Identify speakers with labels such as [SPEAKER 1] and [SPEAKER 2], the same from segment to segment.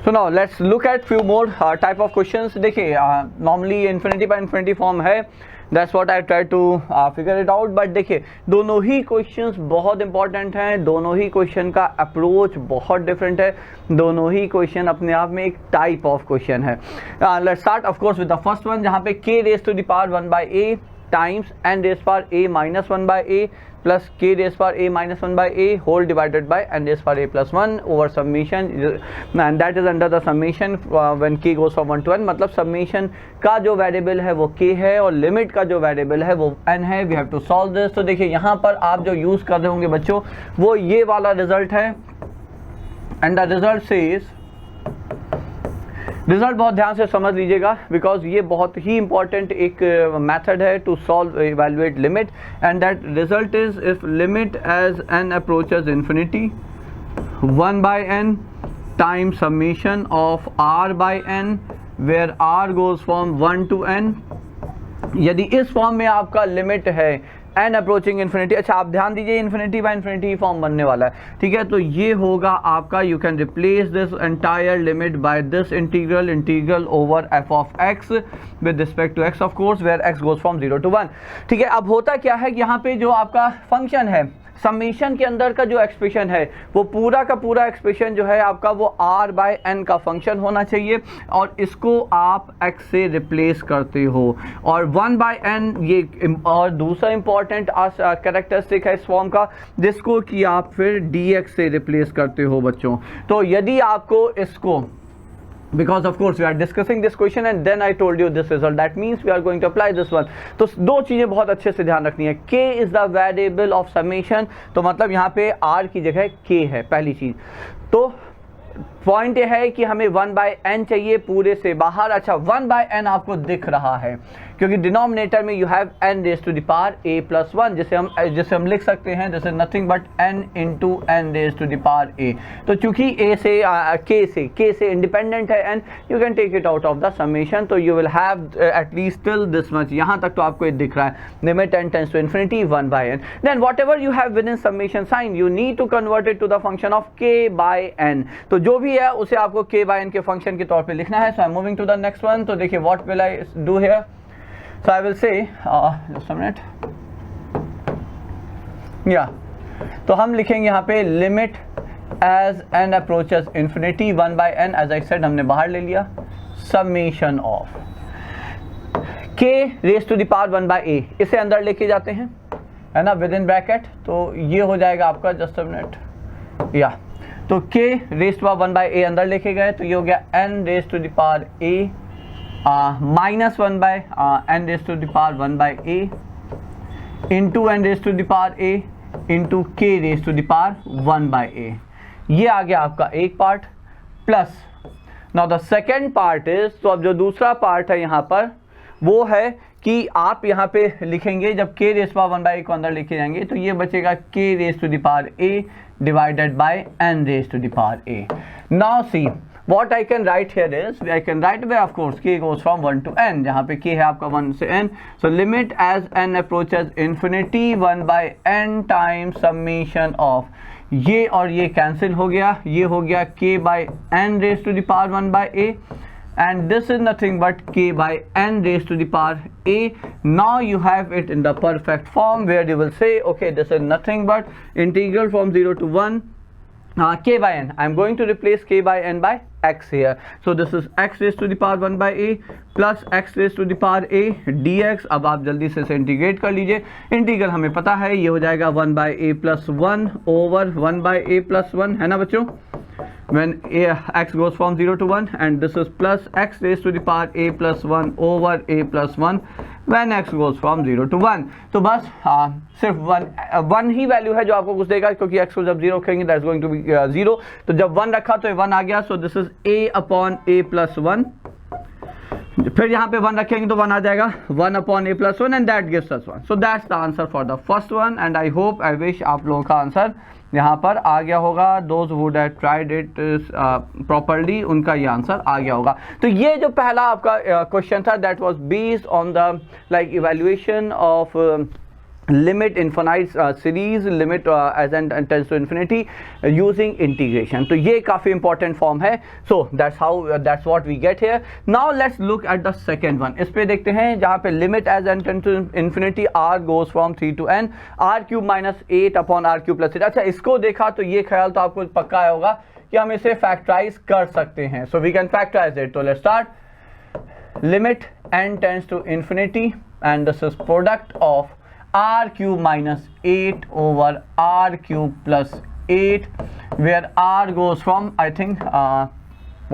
[SPEAKER 1] So now let's look at few more type of questions. देखिए normally infinity by infinity form है, that's what I try to figure it out. But देखिए दोनों ही questions बहुत important हैं, दोनों ही question का approach बहुत different है, दोनों ही question अपने आप में एक type of question है. Let's start of course with the first one, जहाँ पे k raised to the power 1 by a times n raised power a minus 1 by a plus k raised power a minus 1 by a whole divided by n raised power a plus 1 over summation, and that is under the summation when k goes from 1 to n. मतलब summation का जो variable है वो k है और limit का जो variable है वो n है. We have to solve this. तो देखिए यहाँ पर आप जो use कर रहे होंगे बच्चों वो ये वाला result है, and the result says, result बहुत ध्यान से समझ लीजिएगा बिकॉज ये बहुत ही इंपॉर्टेंट एक मेथड है to solve evaluate limit, and that result is if limit as N approaches infinity 1 by n time summation of r by n where r goes from 1 to n. यदि इस form में आपका limit है N approaching infinity, अच्छा आप ध्यान दीजिए infinity by infinity form बनने वाला है, ठीक है. तो ये होगा आपका, you can replace this entire limit by this integral over F of X with respect to X of course where X goes from 0 to 1. ठीक है, अब होता क्या है कि यहाँ पे जो आपका फंक्शन है समेशन के अंदर का जो एक्सप्रेशन है वो पूरा का पूरा एक्सप्रेशन जो है आपका वो r by n का फंक्शन होना चाहिए और इसको आप x से रिप्लेस करते हो, और 1 by n ये और दूसरा इंपॉर्टेंट कैरेक्टरिस्टिक है इस फॉर्म का जिसको कि आप फिर dx से रिप्लेस करते हो बच्चों. तो यदि आपको इसको, because of course we are discussing this question and then I told you this result, that means we are going to apply this one. तो दो चीज़ें बहुत अच्छे से ध्यान रखनी है. k is the variable of summation, तो मतलब यहाँ पे r की जगह k है पहली चीज़. तो पॉइंट ये है कि हमें 1 by n चाहिए पूरे से बाहर. अच्छा 1 by n आपको दिख रहा है क्योंकि डिनोमिनेटर में you have n raise to the power a plus 1 जिसे हम लिख सकते हैं this is nothing but n into n raise to the power a. तो चूंकि a से k से इंडिपेंडेंट है n, you can take it out of the summation. तो you will have at least till this much, यहाँ तक तो आपको ये दिख रहा है limit n tends to infinity 1 by n. Then whatever you have within summation sign you need to convert it to the function of k by n. तो जो भी है उसे आपको k by n के function के तौर पे लिखना है. So I am moving to the next one. तो देखिए what will I do here. So I will say just a minute. तो हम लिखेंगे यहाँ पे limit as n approaches infinity 1 by n, as I said हमने बाहर ले लिया, summation of k raise to the power 1 by a, इसे अंदर लेके जाते हैं है ना विद इन ब्रैकेट. तो ये हो जाएगा आपका जस्ट अ मिनट तो k raise to power 1 by a अंदर लेके गए तो ये हो गया n raise to the power a minus 1 by n raised to the power 1 by a into n raised to the power a into k raised to the power 1 by a. ये आ गया आपका एक part plus. Now the second part is, तो अब जो दूसरा part है यहाँ पर वो है कि आप यहाँ पे लिखेंगे जब k raise power 1 by a को अंदर लेके जाएंगे तो ये बचेगा k raise to the power a divided by n raise to the power a. Now see what I can write here is, I can write away of course k goes from 1 to n, जहाँ पे k है आपका 1 से n. So limit as n approaches infinity 1 by n times summation of, ये और ये cancel हो गया, ये हो गया k by n raised to the power 1 by a, and this is nothing but k by n raised to the power a. Now you have it in the perfect form where you will say okay this is nothing but integral from 0 to 1 k by n. I am going to replace k by n by x here. So this is x raised to the power 1 by a plus x raised to the power a dx. अब आप जल्दी से integrate कर लीजिए. Integral हमें पता है ये हो जाएगा 1 by a plus 1 over 1 by a plus 1 है ना बच्चों, when x goes from 0 to 1, and this is plus x raised to the power a plus 1 over a plus 1 when x goes from 0 to 1. तो बस सिर्फ one ही value है जो आपको कुछ देगा क्योंकि x को जब 0 रखेंगे दैट्स गोइंग टू बी 0. तो जब 1 रखा तो 1 आ गया. So this is a upon a plus 1. फिर यहाँ पे 1 रखेंगे तो 1 आ जाएगा 1 upon a plus 1 and that gives us 1. So that's the answer for the first one and I hope I wish आप लोगों का आंसर यहाँ पर आ गया होगा. Those would have tried it properly उनका ये आंसर आ गया होगा. तो ये जो पहला आपका क्वेश्चन था that was based on the like evaluation of limit infinite series limit as n tends to infinity using integration. तो ये काफ़ी important form है. So that's what we get here. Now let's look at the second one. इस पे देखते हैं जहाँ पे limit as n tends to infinity r goes from 3 to n r cube minus 8 upon r cube plus 8. अच्छा, इसको देखा तो ये ख्याल तो आपको पक्का आया होगा कि हम इसे फैक्टराइज कर सकते हैं. So we can factorize it. तो let's start. Limit n tends to infinity and this is product of r cube minus 8 over r cube plus 8 where r goes from I think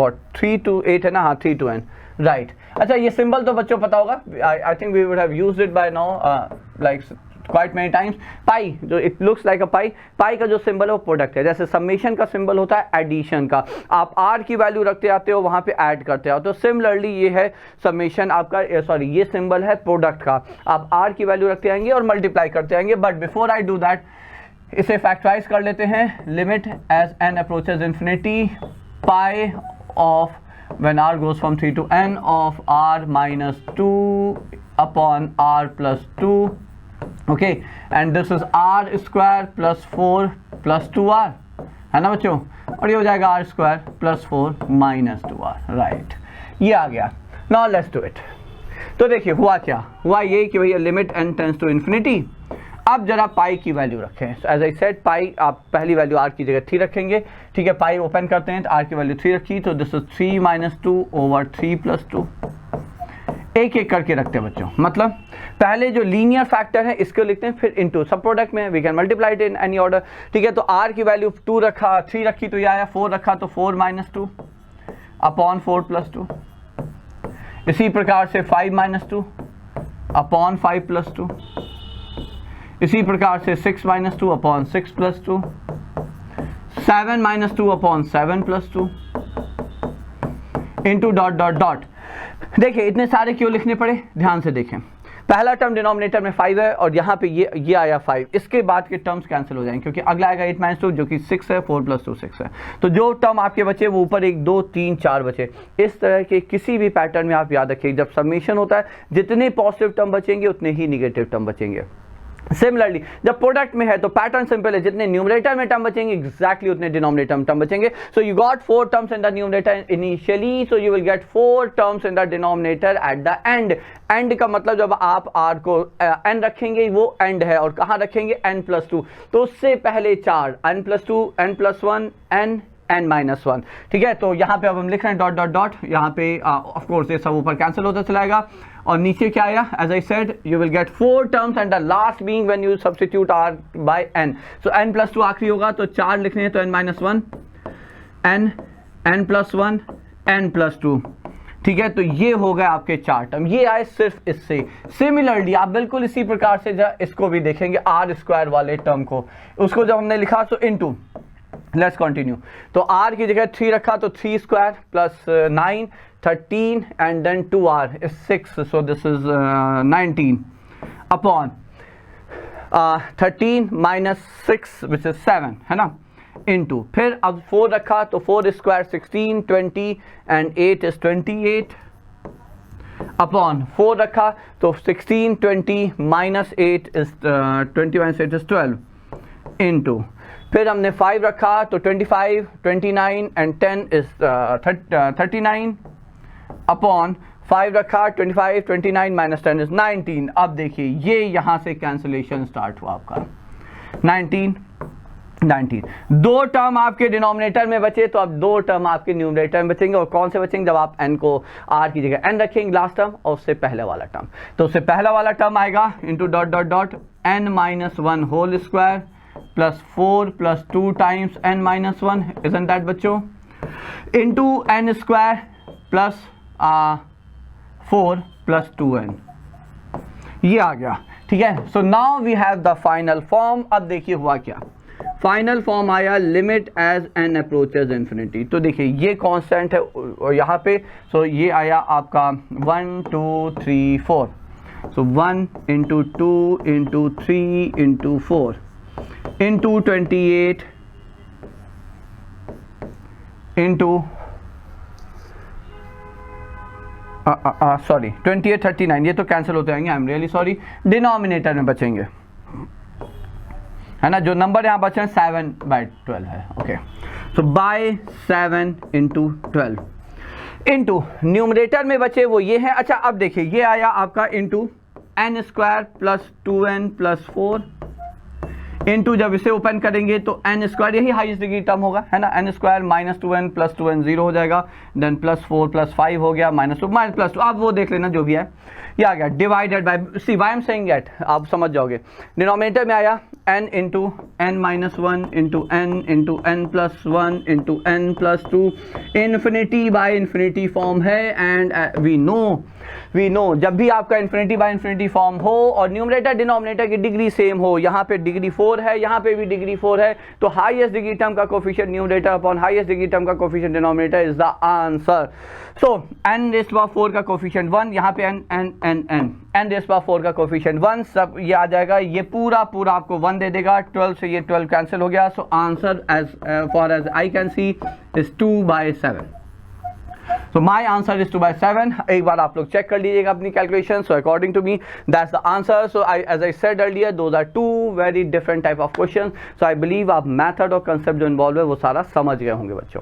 [SPEAKER 1] what 3 to 8 है ना, हाँ 3 to n, right. अच्छा, ये symbol तो बच्चों पता होगा. I think we would have used it by now like quite many times. पाई, जो इट लुक्स लाइक अ पाई, पाई का जो सिंबल है वो प्रोडक्ट है. जैसे समेशन का सिंबल होता है एडिशन का, आप आर की वैल्यू रखते आते हो वहाँ पे ऐड करते हो. तो सिमिलरली ये है समेशन आपका, सॉरी ये सिंबल है प्रोडक्ट का, आप आर की वैल्यू रखते आएंगे और मल्टीप्लाई करते आएंगे. But before I do that इसे फैक्टराइज कर लेते हैं. Limit as N approaches infinity pi of when r goes from 3 to n of r minus 2 upon r plus 2. Okay, and this is r square plus 4 plus 2r है ना बच्चों, और ये हो जाएगा r square plus 4 minus 2r, right. ये आ गया. Now let's do it. तो देखिए हुआ क्या, हुआ ये कि भैया limit n tends to infinity. अब जरा पाई की वैल्यू रखें. एज आई सेड पाई आप पहली वैल्यू r की जगह 3 रखेंगे. ठीक है, पाई ओपन करते हैं तो r की वैल्यू 3 रखी, तो this is 3 minus 2 over 3 plus 2. एक एक करके रखते हैं बच्चों, मतलब पहले जो लीनियर फैक्टर है इसको लिखते हैं, फिर इनटू सब प्रोडक्ट में we can multiply it in any order. ठीक है, तो r की वैल्यू 2 रखा, 3 रखी तो ये आया, 4 रखा तो 4 माइनस 2 अपॉन 4 प्लस 2. इसी प्रकार से 5 माइनस 2 अपॉन 5 प्लस 2. इसी प्रकार से 6 minus 2 upon 6 plus 2. 7 minus 2 upon 7 plus 2 into dot dot dot. देखिए इतने सारे क्यों लिखने पड़े, ध्यान से देखें. पहला टर्म डिनोमिनेटर में 5 है और यहाँ पे ये आया 5. इसके बाद के टर्म्स कैंसिल हो जाएंगे क्योंकि अगला आएगा 8 माइनस 2 जो कि 6 है, 4 प्लस 2 6 है. तो जो टर्म आपके बचे वो ऊपर 1 2 3 4 बचे. इस तरह के किसी भी पैटर्न में आप याद रखिए, जब सबमिशन होता है जितने पॉजिटिव टर्म बचेंगे उतने ही निगेटिव टर्म बचेंगे. सिमिलरली जब प्रोडक्ट में है तो पैटर्न सिंपल है, जितने न्यूमरेटर में टर्म बचेंगे एग्जैक्टली उतने डिनोमिनेटर में टर्म बचेंगे. So you got 4 terms in the numerator initially, so you will get 4 terms in the denominator at the end. And का मतलब जब आप r को n रखेंगे वो एंड है, और कहाँ रखेंगे n प्लस 2, तो उससे पहले 4 n plus 2 n plus 1 n minus 1. ठीक है, तो यहाँ पे अब हम लिख रहे हैं डॉट डॉट डॉट. यहाँ पे ऑफ कोर्स ये सब ऊपर कैंसिल होता चलाएगा और नीचे क्या आया, as I said you will get 4 terms and the last being when you substitute r by n. So n plus 2 आखिरी होगा तो 4 लिखने हैं तो n minus 1 n plus 1 n plus 2. ठीक है, तो ये हो गए आपके 4 टर्म, ये आए सिर्फ इससे. सिमिलरली आप बिल्कुल इसी प्रकार से इसको भी देखेंगे r स्क्वायर वाले टर्म को, उसको जब हमने लिखा तो इनटू. Let's continue. तो r की जगह 3 रखा तो 3 square plus 9 13 and then 2r is 6, so this is 19 upon 13 minus 6 which is 7 है ना, into फिर अब 4 रखा तो 4 स्क्वायर 16 20 and 8 is 28 upon 4 रखा तो 16 20 minus 8 is 20 minus 8 is 12 into फिर हमने 5 रखा तो 25 29 and 10 is 39 अपॉन 5 रखा 25 29 माइनस 10 इज 19. अब देखिए ये यहाँ से कैंसिलेशन स्टार्ट हुआ आपका 19 2 टर्म आपके डिनोमिनेटर में बचे, तो अब 2 टर्म आपके न्यूमरेटर में बचेंगे. और कौन से बचेंगे, जब आप n को r की जगह n रखेंगे लास्ट टर्म और उससे पहले वाला टर्म, तो उससे पहला वाला टर्म आएगा into dot dot dot n minus 1 whole square plus 4 plus 2 times n minus 1 isn't that बच्चों, into n square plus 4 plus 2n. ये आ गया. ठीक है, so now we have the final form. अब देखिए हुआ क्या, फाइनल फॉर्म आया limit as N approaches infinity. तो देखिए ये कांस्टेंट है और यहाँ पे, सो ये आया आपका 1 2 3 4. सो 1 into 2 into 3 into 4 into 28 into sorry 28 39, ये तो कैंसिल होते आएंगे, I am really sorry, denominator में बचेंगे. है ना, जो नंबर यहाँ बचे हैं 7/12 है। ओके, सो बाय 7 इंटू 12 इंटू न्यूमरेटर में बचे वो ये है। अच्छा अब देखिए ये आया आपका into n square plus 2n plus 4 into जब इसे ओपन करेंगे तो n स्क्वायर, यही हाईएस्ट डिग्री टर्म होगा, है ना, n square minus 2n plus 2n 0 हो जाएगा, देन प्लस 4 प्लस 5 हो गया, माइनस 2 माइनस प्लस 2, आप वो देख लेना जो भी है, ये आ गया divided by, see why I'm saying that, आप समझ जाओगे। डिनोमिनेटर में आया n into n minus 1 into n plus 1 into n plus 2, infinity by infinity form है। एंड वी नो जब भी आपका इन्फिनिटी बाय इन्फिनिटी फॉर्म हो और न्यूमरेटर डिनोमिनेटर की डिग्री सेम हो, यहाँ पे डिग्री 4 है, यहाँ पे भी डिग्री 4 है, तो हाईएस्ट डिग्री टर्म का coefficient numerator upon highest degree term का coefficient denominator is the answer. So n raise to power 4 का कोफिशिएंट 1, यहाँ पे n रेज़ टू पावर 4 का कोफिशिएंट 1, सब ये आ जाएगा, ये पूरा आपको 1 दे देगा, 12 से ये 12 कैंसिल हो गया। So answer as far as I can see is 2/7। So my answer is 2/7. एक बार आप लोग चेक कर लीजिएगा अपनी calculation. So according to me that's the answer. So as I said earlier, those are two very different type of questions. So I believe आप method और concept जो involve है वो सारा समझ गए होंगे बच्चों।